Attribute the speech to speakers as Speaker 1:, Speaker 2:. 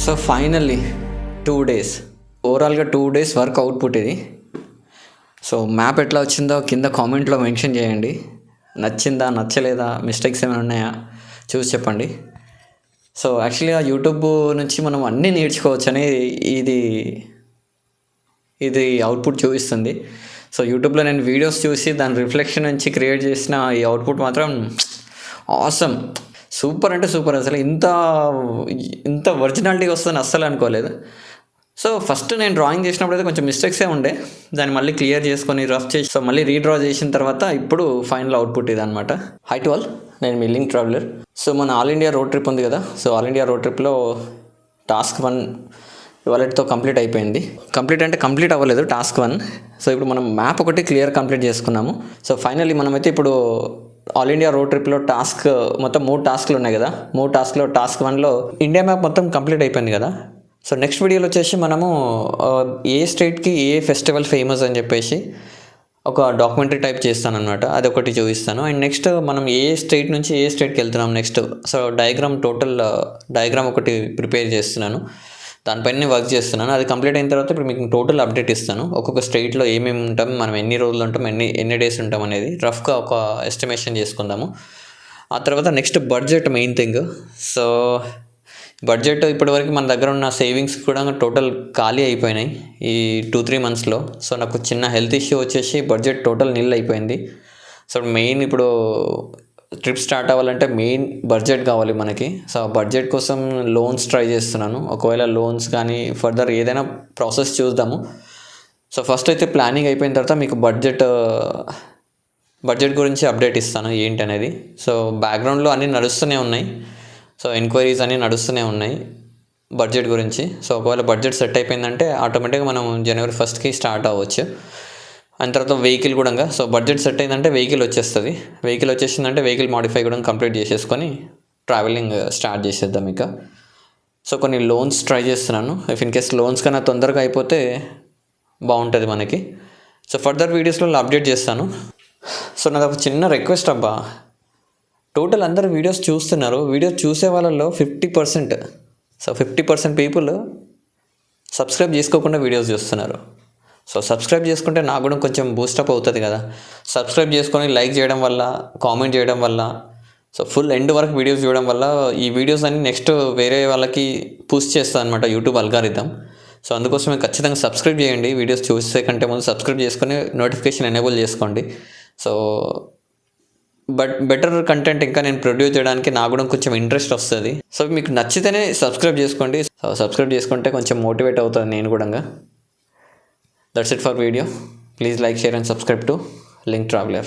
Speaker 1: So finally 2 days, ఓవరాల్గా 2 days work output ఇది. So map ఎట్లా వచ్చిందో కింద కామెంట్లో మెన్షన్ చేయండి. నచ్చిందా నచ్చలేదా, మిస్టేక్స్ ఏమైనా ఉన్నాయా చూసి చెప్పండి. సో యాక్చువల్గా యూట్యూబ్ నుంచి మనం అన్నీ నేర్చుకోవచ్చని ఇది అవుట్పుట్ చూపిస్తుంది. సో యూట్యూబ్లో నేను వీడియోస్ చూసి దాని రిఫ్లెక్షన్ నుంచి క్రియేట్ చేసిన ఈ అవుట్పుట్ మాత్రం ఆసమ్, సూపర్ అంటే సూపర్. అసలు ఇంత ఒరిజినాలిటీగా వస్తుందని అస్సలు అనుకోలేదు. సో ఫస్ట్ నేను డ్రాయింగ్ చేసినప్పుడు అయితే కొంచెం మిస్టేక్సే ఉండే, దాన్ని మళ్ళీ క్లియర్ చేసుకొని రఫ్ చేసి సో మళ్ళీ రీడ్రా చేసిన తర్వాత ఇప్పుడు ఫైనల్ అవుట్పుట్ ఇది అనమాట. హై టు ఆల్, నేను మీ లింక్ ట్రావెలర్. సో మన ఆల్ ఇండియా రోడ్ ట్రిప్ ఉంది కదా, సో ఆల్ ఇండియా రోడ్ ట్రిప్లో టాస్క్ 1 ఇవాళతో కంప్లీట్ అయిపోయింది. కంప్లీట్ అవ్వలేదు టాస్క్ 1. సో ఇప్పుడు మనం మ్యాప్ ఒకటి క్లియర్ కంప్లీట్ చేసుకున్నాము. సో ఫైనల్లీ మనమైతే ఇప్పుడు ఆల్ ఇండియా రోడ్ ట్రిప్లో టాస్క్ మొత్తం 3 టాస్క్లు ఉన్నాయి కదా, 3 టాస్క్లో టాస్క్ 1లో ఇండియా మ్యాప్ మొత్తం కంప్లీట్ అయిపోయింది కదా. సో నెక్స్ట్ వీడియోలో వచ్చేసి మనము ఏ స్టేట్కి ఏ ఫెస్టివల్ ఫేమస్ అని చెప్పేసి ఒక డాక్యుమెంటరీ టైప్ చేస్తాను అనమాట, అది ఒకటి చూపిస్తాను. అండ్ నెక్స్ట్ మనం ఏ స్టేట్ నుంచి ఏ స్టేట్కి వెళ్తున్నాం నెక్స్ట్, సో టోటల్ డయాగ్రామ్ ఒకటి ప్రిపేర్ చేస్తున్నాను, దానిపైన వర్క్ చేస్తున్నాను. అది కంప్లీట్ అయిన తర్వాత ఇప్పుడు మీకు టోటల్ అప్డేట్ ఇస్తాను. ఒక్కొక్క స్టేట్లో ఏమేమి ఉంటాం, మనం ఎన్ని రోజులు ఉంటాం, ఎన్ని డేస్ ఉంటాం అనేది రఫ్గా ఒక ఎస్టిమేషన్ చేసుకుందాము. ఆ తర్వాత next budget main thing. So budget ఇప్పటివరకు మన దగ్గర ఉన్న సేవింగ్స్ కూడా టోటల్ ఖాళీ అయిపోయినాయి ఈ 2-3 మంత్స్లో. సో నాకు చిన్న హెల్త్ ఇష్యూ వచ్చేసి బడ్జెట్ టోటల్ నిల్ అయిపోయింది. సో మెయిన్ ఇప్పుడు ట్రిప్ స్టార్ట్ అవ్వాలంటే మెయిన్ బడ్జెట్ కావాలి మనకి. సో బడ్జెట్ కోసం లోన్స్ ట్రై చేస్తున్నాను. ఒకవేళ లోన్స్ కానీ ఫర్దర్ ఏదైనా ప్రాసెస్ చూద్దాము. సో ఫస్ట్ అయితే ప్లానింగ్ అయిపోయిన తర్వాత మీకు బడ్జెట్ గురించి అప్డేట్ ఇస్తాను ఏంటి అనేది. సో బ్యాక్గ్రౌండ్లో అన్నీ నడుస్తూనే ఉన్నాయి, సో ఎంక్వైరీస్ అన్నీ నడుస్తూనే ఉన్నాయి బడ్జెట్ గురించి. సో ఒకవేళ బడ్జెట్ సెట్ అయిపోయిందంటే ఆటోమేటిక్గా మనం January 1st స్టార్ట్ అవ్వచ్చు. అండ్ తర్వాత వెహికల్ కూడా, సో బడ్జెట్ సెట్ అయిందంటే వెహికల్ వచ్చేస్తుంది. వెహికల్ వచ్చేసిందంటే వెహికల్ మాడిఫై కూడా కంప్లీట్ చేసేసుకొని ట్రావెలింగ్ స్టార్ట్ చేసేద్దాం ఇక. సో కొన్ని లోన్స్ ట్రై చేస్తున్నాను. ఇఫ్ ఇన్ కేస్ లోన్స్ కన్నా తొందరగా అయిపోతే బాగుంటుంది మనకి. సో ఫర్దర్ వీడియోస్లో అప్డేట్ చేస్తాను. సో నాది ఒక చిన్న రిక్వెస్ట్ అబ్బా, టోటల్ అందరు వీడియోస్ చూస్తున్నారు, వీడియోస్ చూసే వాళ్ళలో 50%, సో 50% పీపుల్ సబ్స్క్రైబ్ చేసుకోకుండా వీడియోస్ చూస్తున్నారు. సో సబ్స్క్రైబ్ చేసుకుంటే నాకు కూడా కొంచెం బూస్టప్ అవుతుంది కదా. సబ్స్క్రైబ్ చేసుకొని లైక్ చేయడం వల్ల, కామెంట్ చేయడం వల్ల, సో ఫుల్ ఎండ్ వరకు వీడియోస్ చూడడం వల్ల ఈ వీడియోస్ అన్ని నెక్స్ట్ వేరే వాళ్ళకి పుష్ చేస్తుంది అనమాట యూట్యూబ్ అల్గారిథం. సో అందుకోసమే ఖచ్చితంగా సబ్స్క్రైబ్ చేయండి. వీడియోస్ చూసే కంటే ముందు సబ్స్క్రైబ్ చేసుకొని నోటిఫికేషన్ ఎనేబుల్ చేసుకోండి. సో బెటర్ కంటెంట్ ఇంకా నేను ప్రొడ్యూస్ చేయడానికి నాకు కూడా కొంచెం ఇంట్రెస్ట్ వస్తుంది. సో మీకు నచ్చితేనే సబ్స్క్రైబ్ చేసుకోండి. సో సబ్స్క్రైబ్ చేసుకుంటే కొంచెం మోటివేట్ అవుతుంది నేను కూడా. That's it for video. Please like, share and subscribe to Link Traveler.